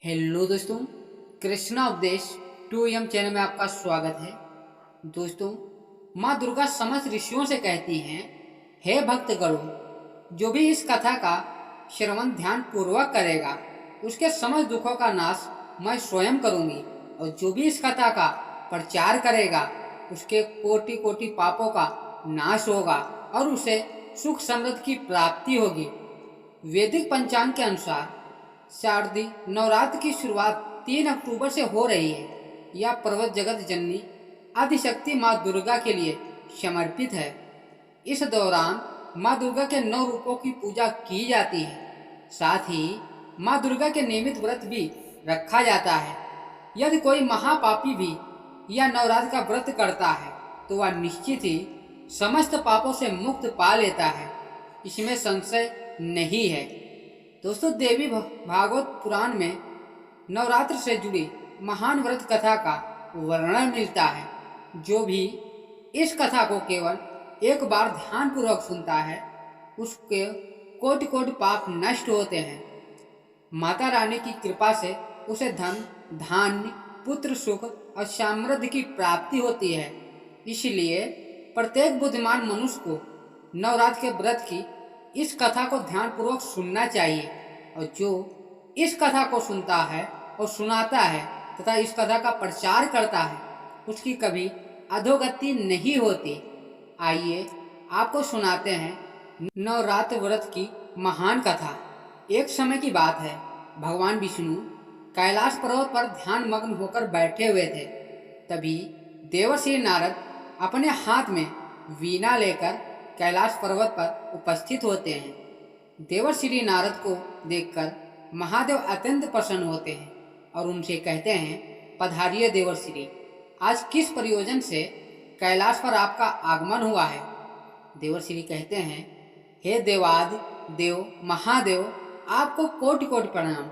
Hello दोस्तों, कृष्णा उपदेश 2M channel में आपका स्वागत है। दोस्तों, माँ दुर्गा समस्त ऋषियों से कहती हैं, हे भक्तगणों, जो भी इस कथा का श्रवण ध्यान पूर्वक करेगा उसके समस्त दुखों का नाश मैं स्वयं करूंगी, और जो भी इस कथा का प्रचार करेगा उसके कोटि कोटि पापों का नाश होगा और उसे सुख समृद्धि की प्राप्ति होगी। वैदिक पंचांग के अनुसार शारदीय नवरात्र की शुरुआत 3 अक्टूबर से हो रही है। यह पर्वत जगत जननी आदिशक्ति माँ दुर्गा के लिए समर्पित है। इस दौरान माँ दुर्गा के 9 रूपों की पूजा की जाती है। साथ ही माँ दुर्गा के नियमित व्रत भी रखा जाता है। यदि कोई महापापी भी यह नवरात्र का व्रत करता है तो वह निश्चित ही समस्त पापों से मुक्त पा लेता है, इसमें संशय नहीं है। दोस्तों, देवी भागवत पुराण में नवरात्र से जुड़ी महान व्रत कथा का वर्णन मिलता है। जो भी इस कथा को केवल एक बार ध्यान पूर्वक सुनता है उसके कोटि कोटि पाप नष्ट होते हैं। माता रानी की कृपा से उसे धन, धान्य, पुत्र सुख और समृद्धि की प्राप्ति होती है। इसलिए प्रत्येक बुद्धिमान मनुष्य को नवरात्र के व्रत की इस कथा को ध्यानपूर्वक सुनना चाहिए, और जो इस कथा को सुनता है और सुनाता है तथा इस कथा का प्रचार करता है उसकी कभी अधोगति नहीं होती। आइए आपको सुनाते हैं नवरात्र व्रत की महान कथा। एक समय की बात है, भगवान विष्णु कैलाश पर्वत पर ध्यान मग्न होकर बैठे हुए थे। तभी देवर्षि नारद अपने हाथ में वीणा लेकर कैलाश पर्वत पर उपस्थित होते हैं। देवर्षि नारद को देखकर महादेव अत्यंत प्रसन्न होते हैं और उनसे कहते हैं, पधारिए देवर्षि, आज किस प्रयोजन से कैलाश पर आपका आगमन हुआ है? देवर्षि कहते हैं, हे देवादि देव महादेव, आपको कोटि कोटि प्रणाम।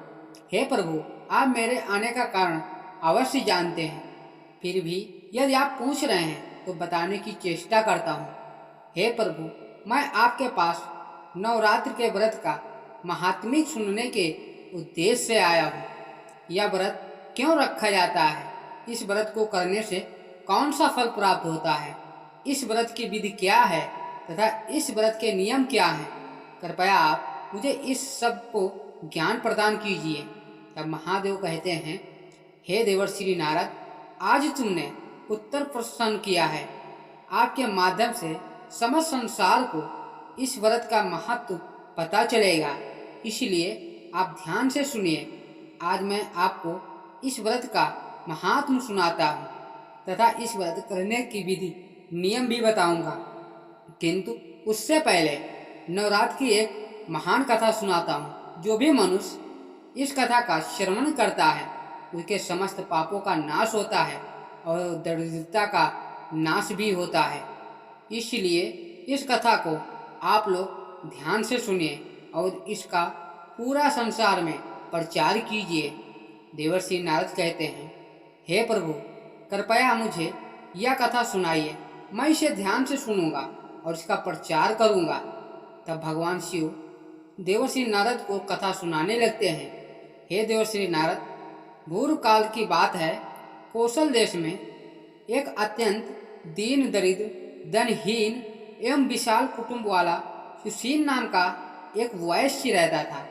हे प्रभु, आप मेरे आने का कारण अवश्य जानते हैं, फिर भी यदि आप पूछ रहे हैं तो बताने की चेष्टा करता हूँ। हे प्रभु, मैं आपके पास नवरात्र के व्रत का महात्म्य सुनने के उद्देश्य से आया हूँ। यह व्रत क्यों रखा जाता है? इस व्रत को करने से कौन सा फल प्राप्त होता है? इस व्रत की विधि क्या है तथा इस व्रत के नियम क्या हैं? कृपया आप मुझे इस सब को ज्ञान प्रदान कीजिए। तब महादेव कहते हैं, हे देवर्षि नारद, आज तुमने उत्तर प्रश्न किया है। आपके माध्यम से समस्त संसार को इस व्रत का महत्व पता चलेगा, इसलिए आप ध्यान से सुनिए। आज मैं आपको इस व्रत का महात्म सुनाता हूँ तथा इस व्रत करने की विधि नियम भी बताऊंगा, किंतु उससे पहले नवरात्र की एक महान कथा सुनाता हूँ। जो भी मनुष्य इस कथा का श्रवण करता है उसके समस्त पापों का नाश होता है और दरिद्रता का नाश भी होता है। इसलिए इस कथा को आप लोग ध्यान से सुनिए और इसका पूरा संसार में प्रचार कीजिए। देवर्षि नारद कहते हैं, हे प्रभु, कृपया मुझे यह कथा सुनाइए। मैं इसे ध्यान से सुनूंगा और इसका प्रचार करूंगा। तब भगवान शिव देवर्षि नारद को कथा सुनाने लगते हैं। हे देवर्षि नारद, पूर्व काल की बात है, कौशल देश में एक अत्यंत दीन दरिद्र, धनहीन एवं विशाल कुटुंब वाला सुशील नाम का एक वैश्य रहता था।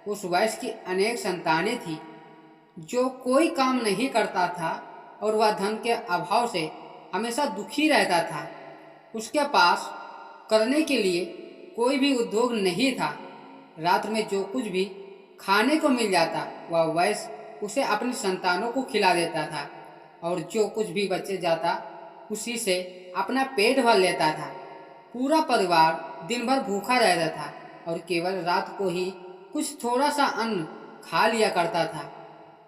उस वैश्य की अनेक संतानें थीं, जो कोई काम नहीं करता था और वह धन के अभाव से हमेशा दुखी रहता था। उसके पास करने के लिए कोई भी उद्योग नहीं था। रात में जो कुछ भी खाने को मिल जाता वह वैश्य उसे अपनी संतानों को खिला देता था, और जो कुछ भी बचे जाता उसी से अपना पेट भर लेता था। पूरा परिवार दिन भर भूखा रहता था और केवल रात को ही कुछ थोड़ा सा अन्न खा लिया करता था।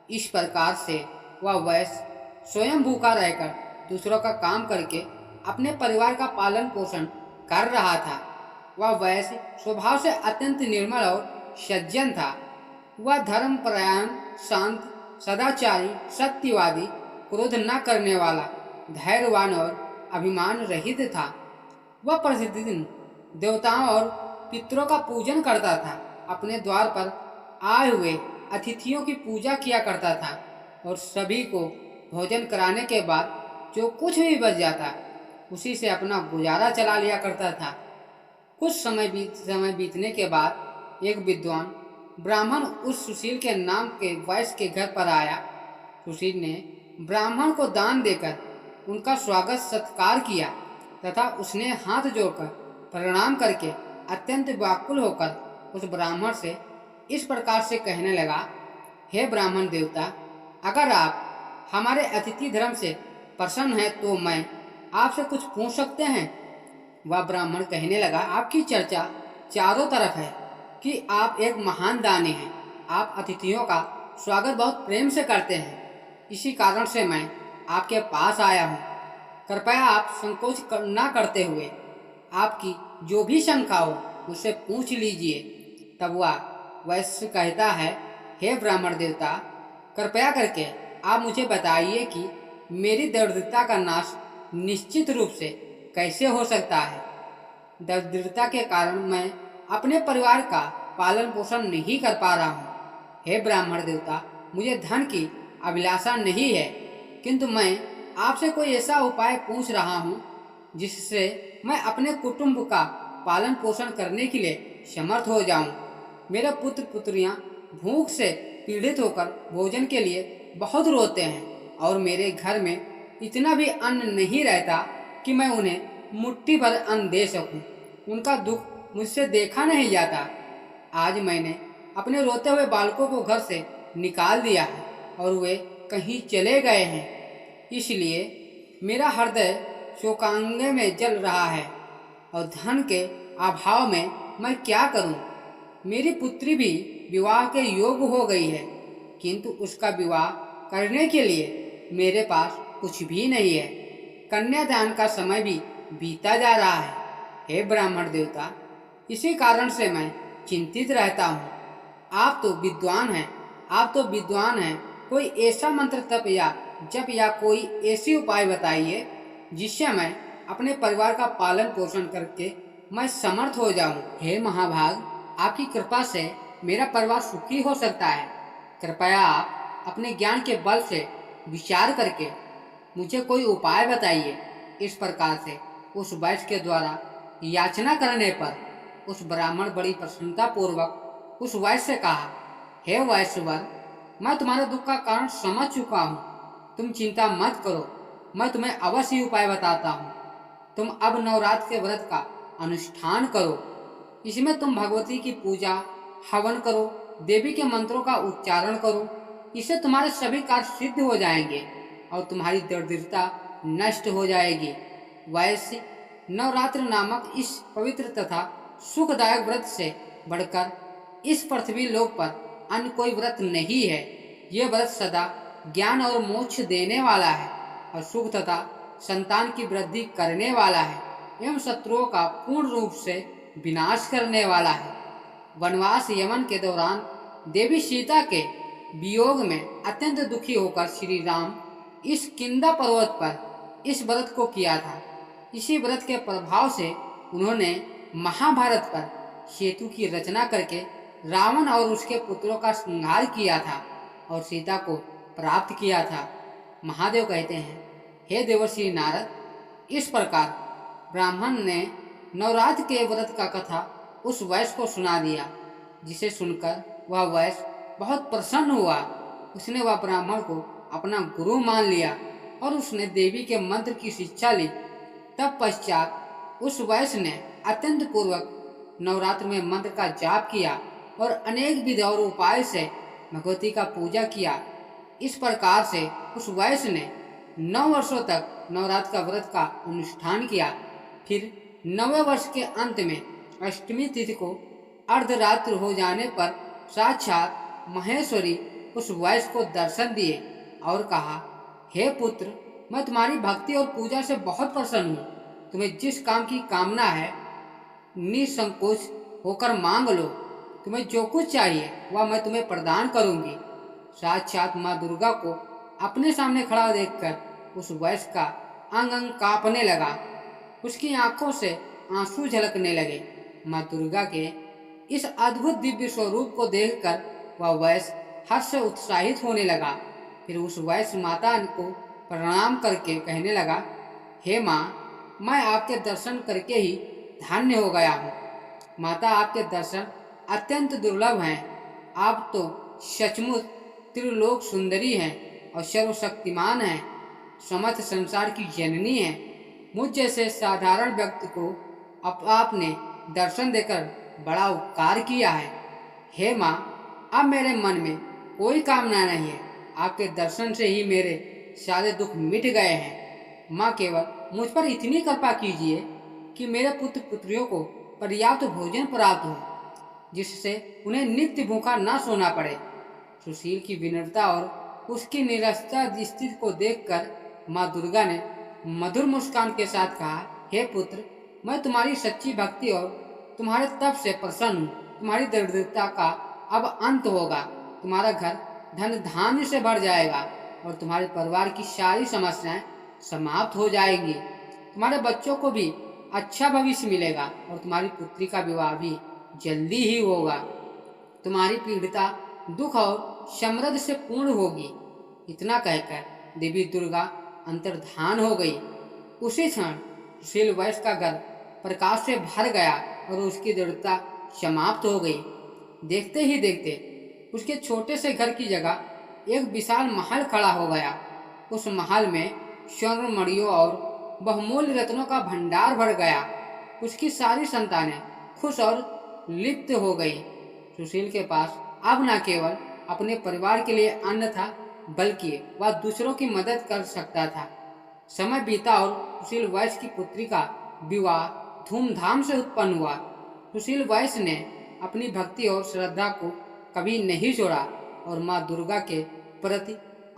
इस प्रकार से वह वैश्य स्वयं भूखा रहकर दूसरों का काम करके अपने परिवार का पालन पोषण कर रहा था। वह वैश्य स्वभाव से अत्यंत निर्मल और सज्जन था। वह धर्मपरायण, शांत, सदाचारी, सत्यवादी, क्रोध न करने वाला, धैर्यवान और अभिमान रहित था। वह प्रतिदिन देवताओं और पितरों का पूजन करता था। अपने द्वार पर आए हुए अतिथियों की पूजा किया करता था और सभी को भोजन कराने के बाद जो कुछ भी बच जाता उसी से अपना गुजारा चला लिया करता था। कुछ समय बीतने के बाद एक विद्वान ब्राह्मण उस सुशील के नाम के वैश्य के घर पर आया। सुशील ने ब्राह्मण को दान देकर उनका स्वागत सत्कार किया तथा उसने हाथ जोड़कर प्रणाम करके अत्यंत व्याकुल होकर उस ब्राह्मण से इस प्रकार से कहने लगा, हे ब्राह्मण देवता, अगर आप हमारे अतिथि धर्म से प्रसन्न हैं तो मैं आपसे कुछ पूछ सकते हैं। वह ब्राह्मण कहने लगा, आपकी चर्चा चारों तरफ है कि आप एक महान दानी हैं। आप अतिथियों का स्वागत बहुत प्रेम से करते हैं, इसी कारण से मैं आपके पास आया हूँ। कृपया आप संकोच न करते हुए आपकी जो भी शंका हो मुझसे पूछ लीजिए। तब वह वैश्य कहता है, हे ब्राह्मण देवता, कृपया करके आप मुझे बताइए कि मेरी दरिद्रता का नाश निश्चित रूप से कैसे हो सकता है। दरिद्रता के कारण मैं अपने परिवार का पालन पोषण नहीं कर पा रहा हूँ। हे ब्राह्मण देवता, मुझे धन की अभिलाषा नहीं है, किंतु मैं आपसे कोई ऐसा उपाय पूछ रहा हूँ जिससे मैं अपने कुटुंब का पालन पोषण करने के लिए समर्थ हो जाऊं। मेरे पुत्र पुत्रियां भूख से पीड़ित होकर भोजन के लिए बहुत रोते हैं और मेरे घर में इतना भी अन्न नहीं रहता कि मैं उन्हें मुट्ठी भर अन्न दे सकूं। उनका दुख मुझसे देखा नहीं जाता। आज मैंने अपने रोते हुए बालकों को घर से निकाल दिया है और वे कहीं चले गए हैं, इसलिए मेरा हृदय शोकांगे में जल रहा है और धन के अभाव में मैं क्या करूं। मेरी पुत्री भी विवाह के योग्य हो गई है, किंतु उसका विवाह करने के लिए मेरे पास कुछ भी नहीं है। कन्यादान का समय भी बीता जा रहा है। हे ब्राह्मण देवता, इसी कारण से मैं चिंतित रहता हूँ। आप तो विद्वान हैं, कोई ऐसा मंत्र तप या जप या कोई ऐसी उपाय बताइए जिससे मैं अपने परिवार का पालन पोषण करके मैं समर्थ हो जाऊं। हे महाभाग, आपकी कृपा से मेरा परिवार सुखी हो सकता है। कृपया आप अपने ज्ञान के बल से विचार करके मुझे कोई उपाय बताइए। इस प्रकार से उस वैश्य के द्वारा याचना करने पर उस ब्राह्मण बड़ी प्रसन्नता पूर्वक उस वैश्य से कहा, हे वैश्यवर, मैं तुम्हारे दुख का कारण समझ चुका हूँ। तुम चिंता मत करो, मैं तुम्हें अवश्य उपाय बताता हूँ। तुम अब नवरात्र के व्रत का अनुष्ठान करो। इसमें तुम भगवती की पूजा हवन करो, देवी के मंत्रों का उच्चारण करो। इससे तुम्हारे सभी कार्य सिद्ध हो जाएंगे और तुम्हारी दरिद्रता नष्ट हो जाएगी। वैसे नवरात्र नामक इस पवित्र तथा सुखदायक व्रत से बढ़कर इस पृथ्वी लोक पर अन्य कोई व्रत नहीं है। यह व्रत सदा ज्ञान और मोक्ष देने वाला है और सुख तथा संतान की वृद्धि करने वाला है एवं शत्रुओं का पूर्ण रूप से विनाश करने वाला है। वनवास यमन के दौरान देवी सीता के वियोग में अत्यंत दुखी होकर श्री राम इस किंदा पर्वत पर इस व्रत को किया था। इसी व्रत के प्रभाव से उन्होंने महाभारत पर सेतु की रचना करके रावण और उसके पुत्रों का संहार किया था और सीता को प्राप्त किया था। महादेव कहते हैं, हे देवर्षि नारद, इस प्रकार ब्राह्मण ने नवरात्र के व्रत का कथा उस वैश्य को सुना दिया, जिसे सुनकर वह वैश्य बहुत प्रसन्न हुआ। उसने वह ब्राह्मण को अपना गुरु मान लिया और उसने देवी के मंत्र की शिक्षा ली। तब पश्चात उस वैश्य ने अत्यंत पूर्वक नवरात्र में मंत्र का जाप किया और अनेक विधि और उपाय से भगवती का पूजा किया। इस प्रकार से उस वैश्य ने 9 वर्षों तक नवरात्र का व्रत का अनुष्ठान किया। फिर 9वें वर्ष के अंत में अष्टमी तिथि को अर्धरात्र हो जाने पर साक्षात महेश्वरी उस वैश्य को दर्शन दिए और कहा, हे पुत्र, मैं तुम्हारी भक्ति और पूजा से बहुत प्रसन्न हूँ। तुम्हें जिस काम की कामना है निसंकोच होकर मांग लो। तुम्हें जो कुछ चाहिए वह मैं तुम्हें प्रदान करूंगी। साक्षात माँ दुर्गा को अपने सामने खड़ा देखकर उस वैश्य का अंग अंग कांपने लगा। उसकी आंखों से आंसू झलकने लगे। माँ दुर्गा के इस अद्भुत दिव्य स्वरूप को देखकर वह वैश्य हर्ष से उत्साहित होने लगा। फिर उस वैश्य माता को प्रणाम करके कहने लगा, हे माँ, मैं आपके दर्शन करके ही धन्य हो गया हूँ। माता, आपके दर्शन अत्यंत दुर्लभ हैं। आप तो सचमुच त्रिलोक सुंदरी हैं और सर्वशक्तिमान हैं, समस्त संसार की जननी हैं। मुझ जैसे साधारण व्यक्ति को आपने दर्शन देकर बड़ा उपकार किया है। हे माँ, अब मेरे मन में कोई कामना नहीं है। आपके दर्शन से ही मेरे सारे दुख मिट गए हैं। माँ, केवल मुझ पर इतनी कृपा कीजिए कि मेरे पुत्र पुत्रियों को पर्याप्त भोजन प्राप्त हो, जिससे उन्हें नित्य भूखा न सोना पड़े। सुशील की विनम्रता और उसकी निरस्ता स्थिति को देखकर माँ दुर्गा ने मधुर मुस्कान के साथ कहा, हे पुत्र, मैं तुम्हारी सच्ची भक्ति और तुम्हारे तप से प्रसन्न हूँ। तुम्हारी दरिद्रता का अब अंत होगा। तुम्हारा घर धन धान्य से भर जाएगा और तुम्हारे परिवार की सारी समस्याएं समाप्त हो जाएंगी। तुम्हारे बच्चों को भी अच्छा भविष्य मिलेगा और तुम्हारी पुत्री का विवाह भी जल्दी ही होगा। तुम्हारी पीड़िता दुख और समृद्धि से पूर्ण होगी। इतना कहकर देवी दुर्गा अंतर्धान हो गई। उसी क्षण सुशील वैश्य का घर प्रकाश से भर गया और उसकी दृढ़ता समाप्त हो गई। देखते ही देखते उसके छोटे से घर की जगह एक विशाल महल खड़ा हो गया। उस महल में स्वर्ण मणियों और बहुमूल्य रत्नों का भंडार भर गया। उसकी सारी संतानें खुश और लिप्त हो गई। सुशील के पास अब न केवल अपने परिवार के लिए अन्न था, बल्कि वह दूसरों की मदद कर सकता था। समय बीता और सुशील वैश्य की पुत्री का विवाह धूमधाम से उत्पन्न हुआ। सुशील वैश्य ने अपनी भक्ति और श्रद्धा को कभी नहीं छोड़ा और माँ दुर्गा के प्रति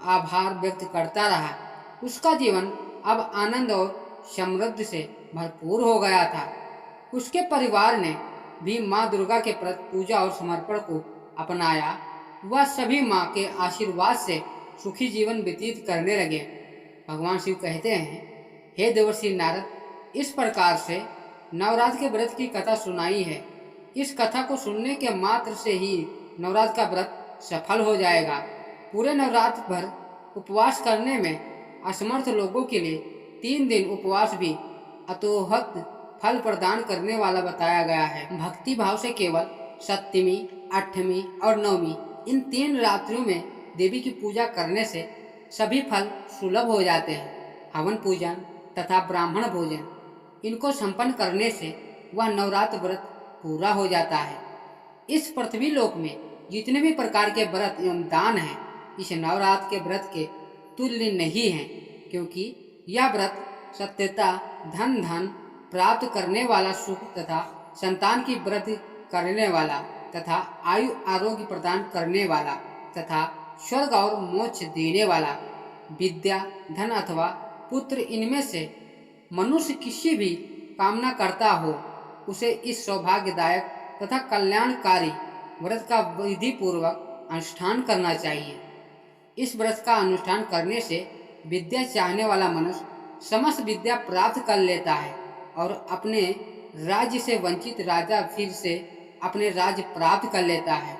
आभार व्यक्त करता रहा। उसका जीवन अब आनंद और समृद्धि से भरपूर हो गया था। उसके परिवार ने भी माँ दुर्गा के प्रति पूजा और समर्पण को अपनाया। वह सभी माँ के आशीर्वाद से सुखी जीवन व्यतीत करने लगे। भगवान शिव कहते हैं, हे देवर्षि नारद, इस प्रकार से नवरात्र के व्रत की कथा सुनाई है। इस कथा को सुनने के मात्र से ही नवरात्र का व्रत सफल हो जाएगा। पूरे नवरात्र भर उपवास करने में असमर्थ लोगों के लिए 3 दिन उपवास भी अतोहत फल प्रदान करने वाला बताया गया है। भक्ति भाव से केवल सप्तमी, अष्टमी और नवमी इन 3 रात्रियों में देवी की पूजा करने से सभी फल सुलभ हो जाते हैं। हवन पूजन तथा ब्राह्मण भोजन इनको संपन्न करने से वह नवरात्र व्रत पूरा हो जाता है। इस पृथ्वी लोक में जितने भी प्रकार के व्रत एवं दान हैं, इस नवरात्र के व्रत के तुल्य नहीं हैं, क्योंकि यह व्रत सत्यता धन प्राप्त करने वाला, सुख तथा संतान की वृद्धि करने वाला तथा आयु आरोग्य प्रदान करने वाला तथा स्वर्ग और मोक्ष देने वाला, विद्या धन अथवा पुत्र इनमें से मनुष्य किसी भी कामना करता हो, उसे इस सौभाग्यदायक तथा कल्याणकारी व्रत का विधि पूर्वक अनुष्ठान करना चाहिए। इस व्रत का अनुष्ठान करने से विद्या चाहने वाला मनुष्य समस्त विद्या प्राप्त कर लेता है और अपने राज्य से वंचित राजा फिर से अपने राज्य प्राप्त कर लेता है।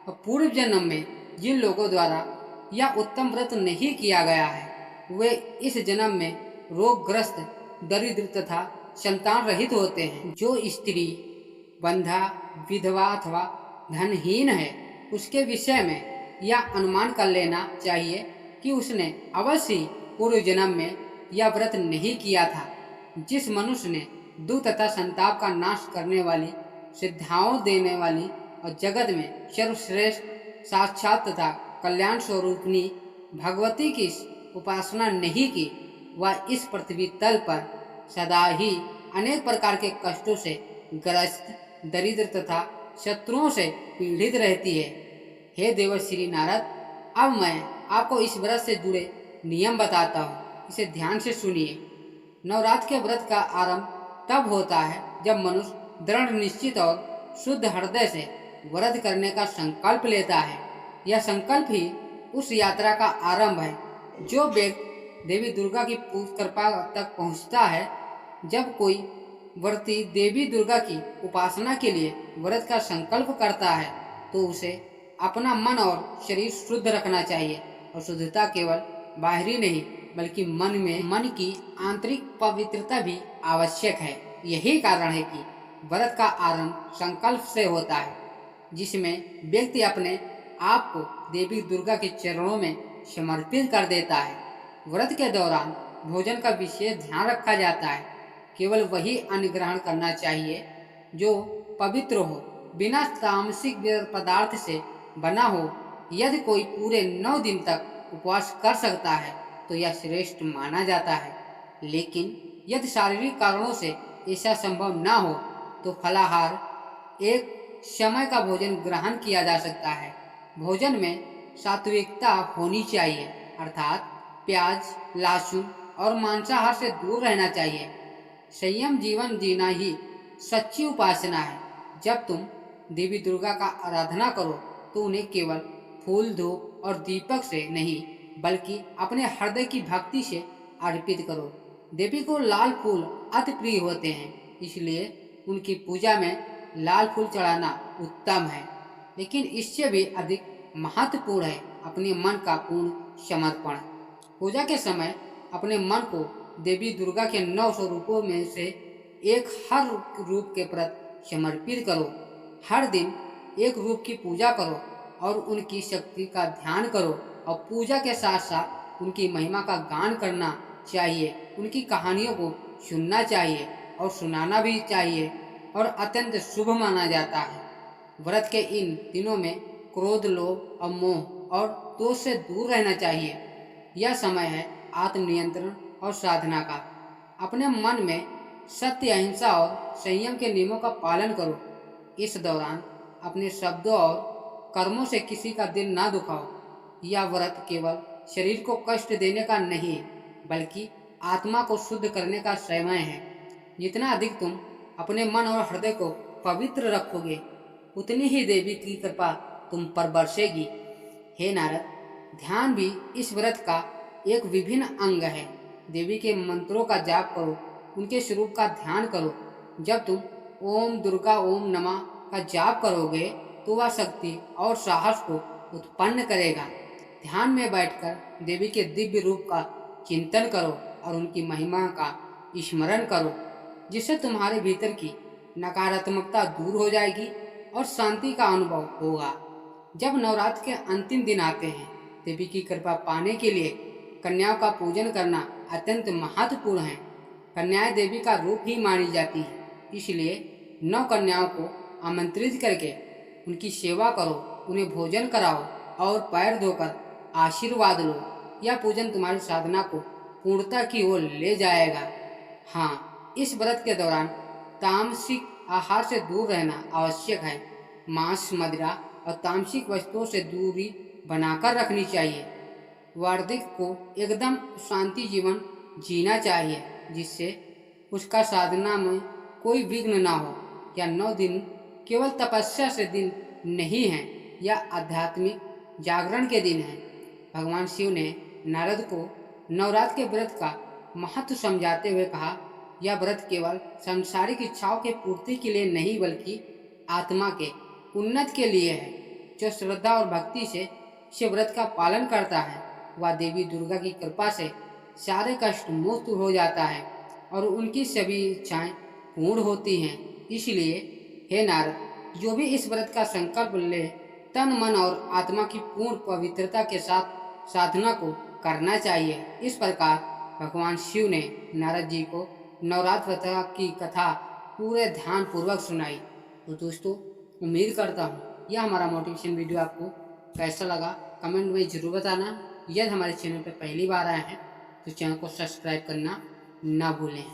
और पूर्व जन्म में जिन लोगों द्वारा यह उत्तम व्रत नहीं किया गया है, वे इस जन्म में रोगग्रस्त, दरिद्र तथा संतान रहित होते हैं। जो स्त्री बंधा, विधवा अथवा धनहीन है, उसके विषय में यह अनुमान कर लेना चाहिए कि उसने अवश्य ही पूर्व जन्म में यह व्रत नहीं किया था। जिस मनुष्य ने दुख तथा संताप का नाश करने वाली, सिद्धाओं देने वाली और जगत में सर्वश्रेष्ठ साक्षात तथा कल्याण स्वरूपिणी भगवती की उपासना नहीं की, वह इस पृथ्वी तल पर सदा ही अनेक प्रकार के कष्टों से ग्रस्त, दरिद्र तथा शत्रुओं से पीड़ित रहती है। हे देवर्षि नारद, अब मैं आपको इस व्रत से जुड़े नियम बताता हूँ, इसे ध्यान से सुनिए। नवरात्र के व्रत का आरंभ तब होता है जब मनुष्य दृढ़ निश्चित और शुद्ध हृदय से व्रत करने का संकल्प लेता है। यह संकल्प ही उस यात्रा का आरंभ है जो व्यक्ति देवी दुर्गा की कृपा तक पहुँचता है। जब कोई व्रती देवी दुर्गा की उपासना के लिए व्रत का संकल्प करता है तो उसे अपना मन और शरीर शुद्ध रखना चाहिए। और शुद्धता केवल बाहरी नहीं बल्कि मन की आंतरिक पवित्रता भी आवश्यक है। यही कारण है कि व्रत का आरंभ संकल्प से होता है, जिसमें व्यक्ति अपने आप को देवी दुर्गा के चरणों में समर्पित कर देता है। व्रत के दौरान भोजन का विशेष ध्यान रखा जाता है। केवल वही अन्न ग्रहण करना चाहिए जो पवित्र हो, बिना तामसिक पदार्थ से बना हो। यदि कोई पूरे 9 दिन तक उपवास कर सकता है तो यह श्रेष्ठ माना जाता है। लेकिन यदि शारीरिक कारणों से ऐसा संभव न हो तो फलाहार, एक समय का भोजन ग्रहण किया जा सकता है। भोजन में सात्विकता होनी चाहिए, अर्थात प्याज, लहसुन और मांसाहार से दूर रहना चाहिए। संयम जीवन जीना ही सच्ची उपासना है। जब तुम देवी दुर्गा का आराधना करो तो उन्हें केवल फूल, धूप और दीपक से नहीं बल्कि अपने हृदय की भक्ति से अर्पित करो। देवी को लाल फूल अति प्रिय होते हैं, इसलिए उनकी पूजा में लाल फूल चढ़ाना उत्तम है। लेकिन इससे भी अधिक महत्वपूर्ण है अपने मन का पूर्ण समर्पण। पूजा के समय अपने मन को देवी दुर्गा के 9 स्वरूपों में से एक हर रूप के प्रति समर्पित करो। हर दिन एक रूप की पूजा करो और उनकी शक्ति का ध्यान करो। और पूजा के साथ साथ उनकी महिमा का गान करना चाहिए, उनकी कहानियों को सुनना चाहिए और सुनाना भी चाहिए, और अत्यंत शुभ माना जाता है। व्रत के इन दिनों में क्रोध, लोभ और मोह और दोष से दूर रहना चाहिए। यह समय है आत्मनियंत्रण और साधना का। अपने मन में सत्य, अहिंसा और संयम के नियमों का पालन करो। इस दौरान अपने शब्दों और कर्मों से किसी का दिल ना दुखाओ। यह व्रत केवल शरीर को कष्ट देने का नहीं बल्कि आत्मा को शुद्ध करने का समय है। जितना अधिक तुम अपने मन और हृदय को पवित्र रखोगे, उतनी ही देवी की कृपा तुम पर बरसेगी। हे नारद, ध्यान भी इस व्रत का एक विभिन्न अंग है। देवी के मंत्रों का जाप करो, उनके स्वरूप का ध्यान करो। जब तुम ओम दुर्गा ओम नमः का जाप करोगे तो वह शक्ति और साहस को उत्पन्न करेगा। ध्यान में बैठकर देवी के दिव्य रूप का चिंतन करो और उनकी महिमा का स्मरण करो, जिससे तुम्हारे भीतर की नकारात्मकता दूर हो जाएगी और शांति का अनुभव होगा। जब नवरात्र के अंतिम दिन आते हैं, देवी की कृपा पाने के लिए कन्याओं का पूजन करना अत्यंत महत्वपूर्ण है। कन्याएं देवी का रूप ही मानी जाती है, इसलिए 9 कन्याओं को आमंत्रित करके उनकी सेवा करो, उन्हें भोजन कराओ और पैर धोकर आशीर्वाद लो। यह पूजन तुम्हारी साधना को पूर्णता की ओर ले जाएगा। हाँ, इस व्रत के दौरान तामसिक आहार से दूर रहना आवश्यक है। मांस, मदिरा और तामसिक वस्तुओं से दूरी बनाकर रखनी चाहिए। वार्धिक को एकदम शांति जीवन जीना चाहिए, जिससे उसका साधना में कोई विघ्न ना हो। यह 9 दिन केवल तपस्या से दिन नहीं है, यह आध्यात्मिक जागरण के दिन है। भगवान शिव ने नारद को नवरात्र के व्रत का महत्व समझाते हुए कहा, यह व्रत केवल सांसारिक इच्छाओं के पूर्ति के लिए नहीं बल्कि आत्मा के उन्नति के लिए है। जो श्रद्धा और भक्ति से इस व्रत का पालन करता है वह देवी दुर्गा की कृपा से सारे कष्ट मुक्त हो जाता है और उनकी सभी इच्छाएं पूर्ण होती हैं। इसलिए हे नारद, जो भी इस व्रत का संकल्प ले, तन, मन और आत्मा की पूर्ण पवित्रता के साथ साधना को करना चाहिए। इस प्रकार भगवान शिव ने नारद जी को नवरात्र व्रत की कथा पूरे ध्यान पूर्वक सुनाई। तो दोस्तों, उम्मीद करता हूँ यह हमारा मोटिवेशन वीडियो आपको कैसा लगा, कमेंट में ज़रूर बताना। यदि हमारे चैनल पर पहली बार आए हैं तो चैनल को सब्सक्राइब करना ना भूलें।